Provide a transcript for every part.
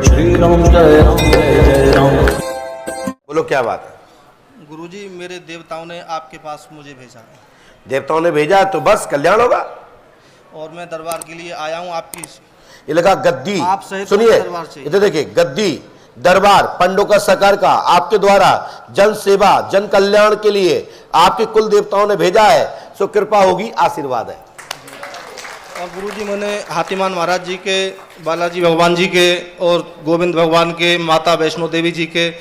श्री राम जय राम जय जय राम। बोलो क्या बात है? गुरुजी, मेरे देवताओं ने आपके पास मुझे भेजा है देवताओं ने भेजा तो बस कल्याण होगा। और मैं दरबार के लिए आया हूँ आपकी। ये लगा गद्दी, आप सहित सुनिए दरबार से। इधर देखिए, गद्दी दरबार पंडोकर सरकार का आपके द्वारा जन सेवा जन कल्याण के लिए आपके कुल देवताओं ने भेजा है। सो कृपा होगी, आशीर्वाद है। और गुरुजी, मैंने हाथीमान महाराज जी के, बालाजी भगवान जी के और गोविंद भगवान के, माता वैष्णो देवी जी के,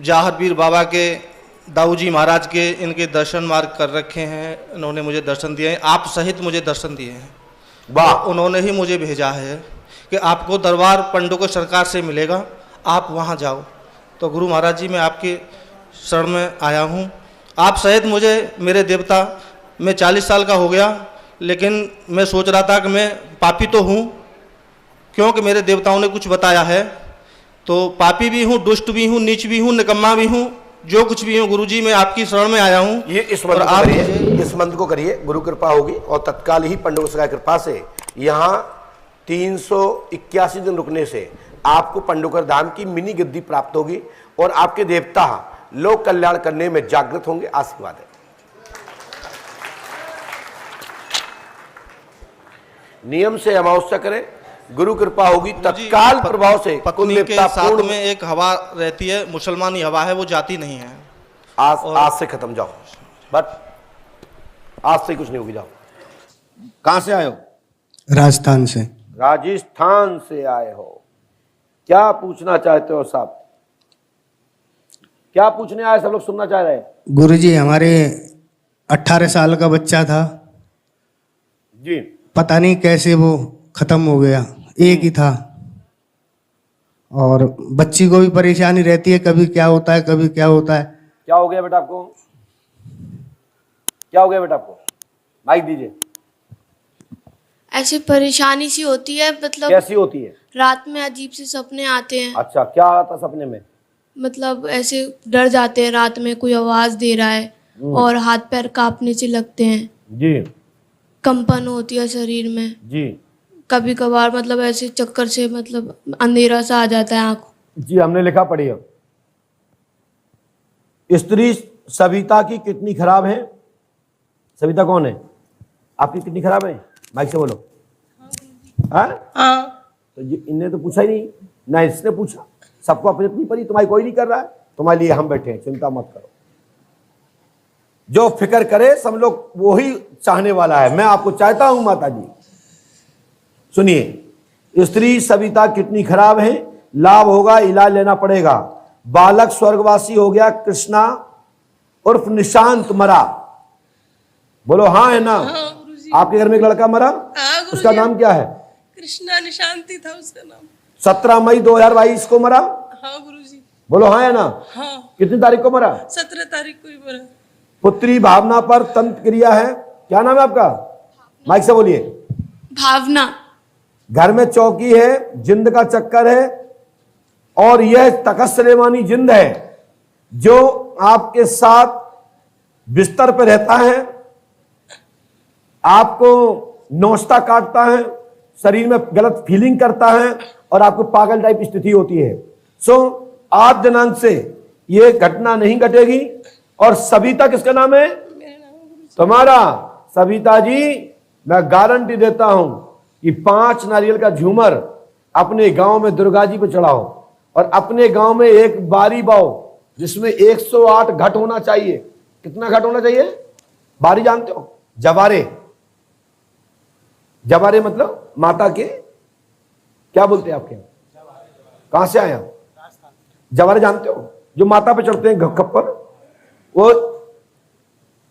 जाहरवीर बाबा के, दाऊ जी महाराज के, इनके दर्शन मार्ग कर रखे हैं। इन्होंने मुझे दर्शन दिए हैं, आप सहित मुझे दर्शन दिए हैं। वाह, उन्होंने ही मुझे भेजा है कि आपको दरबार पंडोकर सरकार से मिलेगा, आप वहाँ जाओ। तो गुरु महाराज जी, मैं आपके शरण में आया हूँ। आप सहित मुझे, मेरे देवता, मैं 40 साल का हो गया, लेकिन मैं सोच रहा था कि मैं पापी तो हूँ, क्योंकि मेरे देवताओं ने कुछ बताया है। तो पापी भी हूँ, दुष्ट भी हूँ, नीच भी हूँ, निकम्मा भी हूँ, जो कुछ भी हूँ गुरुजी, मैं आपकी शरण में आया हूँ। ये इस मंत्र को करिए, इस मंत्र को करिए, गुरु कृपा होगी और तत्काल ही पंडोकर सरकार की कृपा से यहाँ 381 दिन रुकने से आपको पंडोकर धाम की मिनी गद्दी प्राप्त होगी और आपके देवता लोक कल्याण करने में जागृत होंगे। आशीर्वाद है। नियम से अमावस्या करें, गुरु कृपा होगी तत्काल प्रभाव से। पत्नी के साथ में एक हवा रहती है, मुसलमानी हवा है, वो जाती नहीं है। आज से खत्म, जाओ बट आज से कुछ नहीं होगी, जाओ। कहां से आए हो? राजस्थान से। राजस्थान से आए हो, क्या पूछना चाहते हो साहब? क्या पूछने आए? सब लोग सुनना चाह रहे हैं। गुरुजी, हमारे 18 साल का बच्चा था जी, पता नहीं कैसे वो खत्म हो गया, एक ही था। और बच्ची को भी परेशानी रहती है, कभी क्या होता है कभी क्या होता है। क्या हो गया बेटा आपको? क्या हो गया बेटा आपको? माइक दीजिए। ऐसे परेशानी सी होती है, मतलब कैसी होती है? रात में अजीब से सपने आते हैं। अच्छा, क्या आता सपने में? मतलब ऐसे डर जाते हैं, रात में कोई आवाज दे रहा है और हाथ पैर कांपने से लगते हैं जी, कंपन होती है शरीर में जी कभी कभार, मतलब ऐसे चक्कर से, मतलब अंधेरा सा आ जाता है आँख। जी, हमने लिखा, पढ़िए। स्त्री सविता की किडनी खराब है। सविता कौन है? आपकी किडनी खराब है? माइक से बोलो। हाँ, तो इनने तो पूछा ही नहीं ना, इसने पूछा। सबको अपनी अपनी परी, तुम्हारी कोई नहीं कर रहा है, तुम्हारे लिए हम बैठे हैं, चिंता मत करो। जो फिक्र करे सब लोग वही चाहने वाला है। मैं आपको चाहता हूं माता जी, सुनिए। स्त्री सविता किडनी खराब है, लाभ होगा, इलाज लेना पड़ेगा। बालक स्वर्गवासी हो गया, कृष्णा उर्फ निशांत मरा। बोलो हाँ है ना? आपके घर में एक लड़का मरा, उसका नाम क्या है? कृष्णा निशांति था उसका नाम। 17 मई 2022 को मरा। हाँ गुरुजी। बोलो हाँ है ना? हाँ। कितनी तारीख को मरा? 17 तारीख को ही मरा। पुत्री भावना पर तंत्र क्रिया है। क्या नाम है आपका? माइक से बोलिए। भावना। घर में चौकी है, जिंद का चक्कर है और यह तकस्सलेमानी जिंद है जो आपके साथ बिस्तर पर रहता है, आपको नोचता काटता है, शरीर में गलत फीलिंग करता है और आपको पागल टाइप स्थिति होती है। सो आज दिनांक से यह घटना नहीं घटेगी। और सविता किसका नाम है? तुम्हारा। सविता जी, मैं गारंटी देता हूं कि 5 नारियल का झूमर अपने गांव में दुर्गा जी पे चढ़ाओ और अपने गांव में एक बारी बाओ जिसमें 108 घट होना चाहिए। कितना घट होना चाहिए? बारी जानते हो? जवारे। जवारे मतलब माता के क्या बोलते हैं आपके? कहां से आए आप? जवारे जानते हो? जो माता पे चढ़ते हैं खप्पर, वो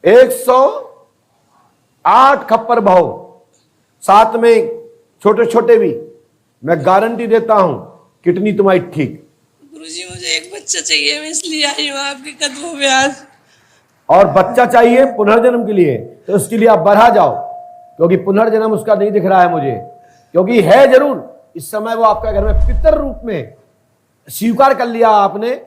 108 खप्पर भाव, साथ में छोटे छोटे भी। मैं गारंटी देता हूं किडनी तुम्हारी ठीक। गुरुजी, मुझे एक बच्चा चाहिए, मैं इसलिए आई हूँ आपके कदमों में आज। और बच्चा चाहिए पुनर्जन्म के लिए, तो उसके लिए आप बढ़ा जाओ, क्योंकि पुनर्जन्म उसका नहीं दिख रहा है मुझे, क्योंकि है जरूर इस समय वो आपका घर में पितर रूप में स्वीकार कर लिया आपने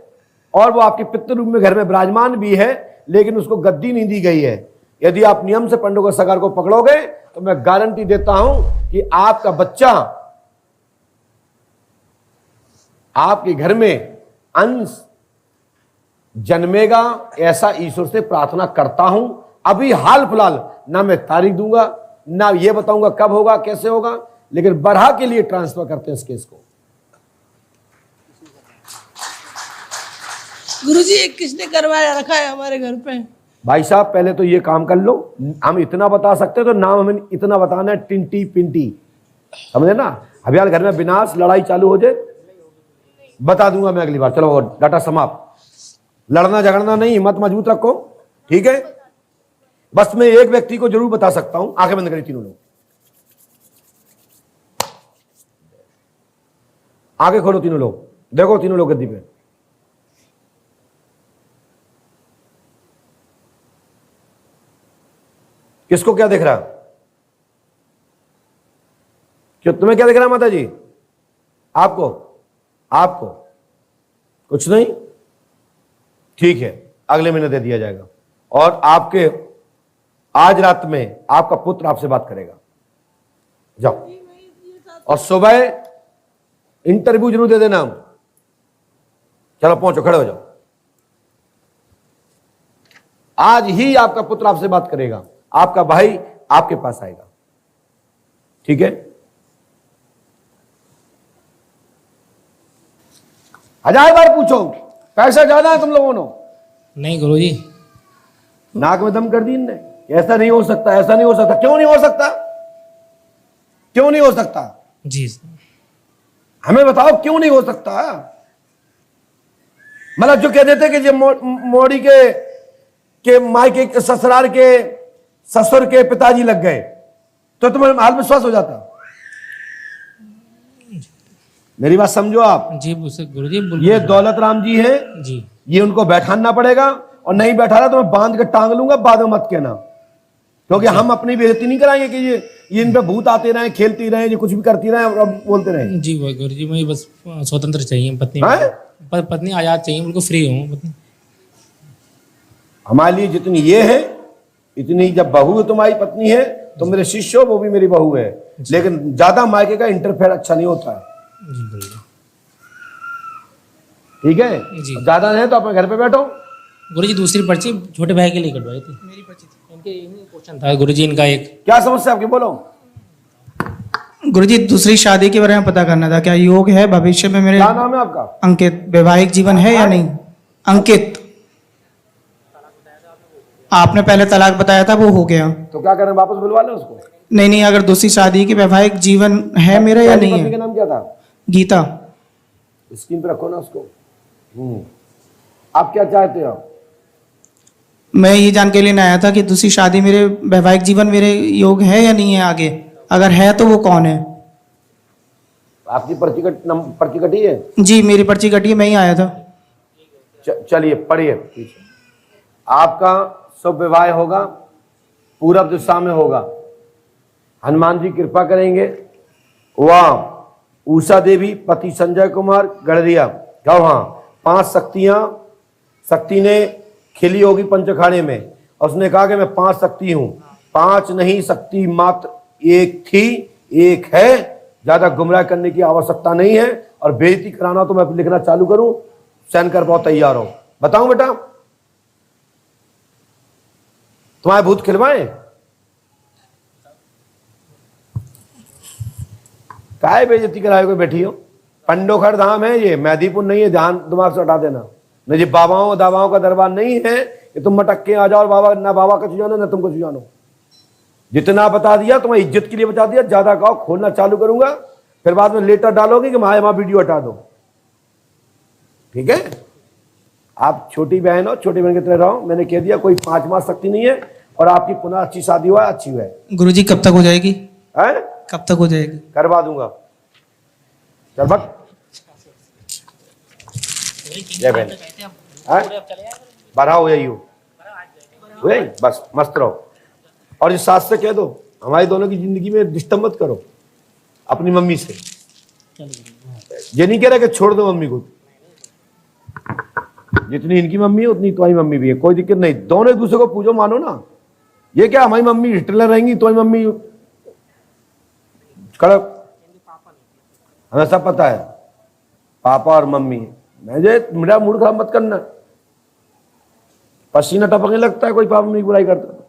और वो आपके पितर रूप में घर में विराजमान भी है, लेकिन उसको गद्दी नहीं दी गई है। यदि आप नियम से पंडोकर सरकार को पकड़ोगे तो मैं गारंटी देता हूं कि आपका बच्चा आपके घर में अंश जन्मेगा, ऐसा ईश्वर से प्रार्थना करता हूं। अभी हाल फिलहाल ना मैं तारीख दूंगा, ना ये बताऊंगा कब होगा कैसे होगा, लेकिन बरहा के लिए ट्रांसफर करते हैं इस केस को। गुरुजी एक किसने करवाया रखा है हमारे घर पे? भाई साहब पहले तो ये काम कर लो, हम इतना बता सकते हैं तो नाम हमें इतना बताना है, टिंटी पिंटी, समझे ना। अभी यार घर में विनाश लड़ाई चालू हो जाए बता दूंगा मैं अगली बार। चलो डाटा समाप्त, लड़ना झगड़ना नहीं, हिम्मत मजबूत रखो, ठीक है। बस मैं एक व्यक्ति को जरूर बता सकता हूं, आंखें बंद करें तीनों लोग, आगे खोलो तीनों लोग, देखो तीनों लोग गद्दी पे। किसको क्या दिख रहा है? क्यों तुम्हें क्या दिख रहा है माता जी? आपको आपको कुछ नहीं, ठीक है, अगले महीने दे दिया जाएगा। और आपके आज रात में आपका पुत्र आपसे बात करेगा, जाओ। और सुबह इंटरव्यू जरूर दे देना। चलो पहुंचो, खड़े हो जाओ। आज ही आपका पुत्र आपसे बात करेगा, आपका भाई आपके पास आएगा, ठीक है। 1000 बार पूछो, पैसा ज्यादा है तुम लोगों ने? नहीं गुरुजी। नाक में दम कर दी इनने, ऐसा नहीं हो सकता, ऐसा नहीं हो सकता। क्यों नहीं हो सकता? क्यों नहीं हो सकता? जी हमें बताओ क्यों नहीं हो सकता? मतलब जो कह देते कि जो मोड़ी के मायके के ससुराल के ससुर के पिताजी लग गए तो तुम्हें हाल विश्वास हो जाता। मेरी बात समझो आप। जी गुरुजी ये दौलत राम जी हैं जी, ये उनको बैठाना पड़ेगा, और नहीं बैठा रहा तो मैं बांध के टांग लूंगा, बाद में मत कहना, क्योंकि हम अपनी बेइज्जती नहीं कराएंगे कि ये इन पे भूत आते रहे, खेलती रहे, ये कुछ भी करती रहे और बोलते रहे। जी वो गुरुजी मुझे बस स्वतंत्र चाहिए, पत्नी पत्नी आजाद चाहिए, बिल्कुल फ्री हूँ पत्नी। हमारे लिए जितनी ये है इतनी जब बहू तुम्हारी पत्नी है तो मेरे शिष्य हो, वो भी मेरी बहू है, लेकिन ज्यादा मायके का इंटरफेयर अच्छा नहीं होता है, जी गुरुजी। ठीक है जी। ज्यादा है तो अपने घर पे बैठो। गुरुजी दूसरी पर्ची छोटे भाई के लिए कटवाई थी, मेरी पर्ची थी, इनके क्वेश्चन था गुरुजी इनका एक। क्या समस्या आपकी, बोलो। गुरुजी दूसरी शादी के बारे में पता करना था, क्या योग है भविष्य में मेरे? क्या नाम है आपका? अंकित। वैवाहिक जीवन है या नहीं? अंकित। आपने पहले तलाक बताया था, वो हो गया। तो क्या करें, वापस बुलवा लें उसको? नहीं नहीं, अगर दूसरी शादी की वैवाहिक जीवन है मेरा या नहीं पत्नी का है? नाम क्या था? गीता। स्क्रीन पे रखो ना उसको। आप क्या चाहते हो? मैं ये जान के लेने आया था कि दूसरी शादी मेरे वैवाहिक जीवन मेरे योग है या नहीं है आगे, अगर है तो वो कौन है? आपकी पर्ची कटी है? जी मेरी पर्ची कटी है, मैं ही आया था। चलिए पढ़िए पीछे। आपका शुभ विवाह होगा, पूरब दिशा में होगा, हनुमान जी कृपा करेंगे। वह उषा देवी पति संजय कुमार गढ़रिया गौहा, 5 शक्ति ने खिली होगी पंचखाने में, और उसने कहा कि मैं 5 शक्ति हूं। 5 नहीं, शक्ति मात्र एक थी, एक है, ज्यादा गुमराह करने की आवश्यकता नहीं है। और बेइज्जती कराना तो मैं लिखना चालू करूं, सहन कर बहुत तैयार हो। बताऊं बेटा, तुम्हारे भूत खिलवाएं? काय बेइज्जती कराए को बैठी हो? पंडोखर धाम है ये, मैदीपुर नहीं है, ध्यान दिमाग से हटा देना। न जी बाबाओं दावाओं का दरबार नहीं है कि तुम मटक के आ जाओ और बाबा ना बाबा का जानो ना तुम कुछ जानो। जितना बता दिया तुम्हारी इज्जत के लिए बता दिया, ज्यादा कहो खोलना चालू करूंगा, फिर बाद में लेटर डालोगे कि माँ वीडियो हटा दो, ठीक है। आप छोटी बहन हो, छोटी बहन की तरह रहो। मैंने कह दिया कोई 5 मास शक्ति नहीं है, और आपकी पुनः अच्छी शादी हुआ, अच्छी हुआ है। गुरुजी कब तक हो जाएगी? है कब तक हो जाएगी? करवा दूंगा। चल बक जय बहन, बढ़ाओ यही हो बस, मस्त रहो। और इस सास से कह दो हमारी दोनों की जिंदगी में डिस्टर्ब मत करो अपनी मम्मी से। ये नहीं कह रहा कि छोड़ दो मम्मी को, जितनी इनकी मम्मी है उतनी तुम्हारी मम्मी भी है, कोई दिक्कत नहीं। दोनों एक दूसरे को पूजो मानो ना। ये क्या हमारी मम्मी हिटलर रहेंगी, तुम्हारी मम्मी कड़क, हमें सब पता है। पापा और मम्मी। मुझे मेरा मूड खराब मत करना। पसीना टपकने लगता है कोई पापा मम्मी की बुराई करता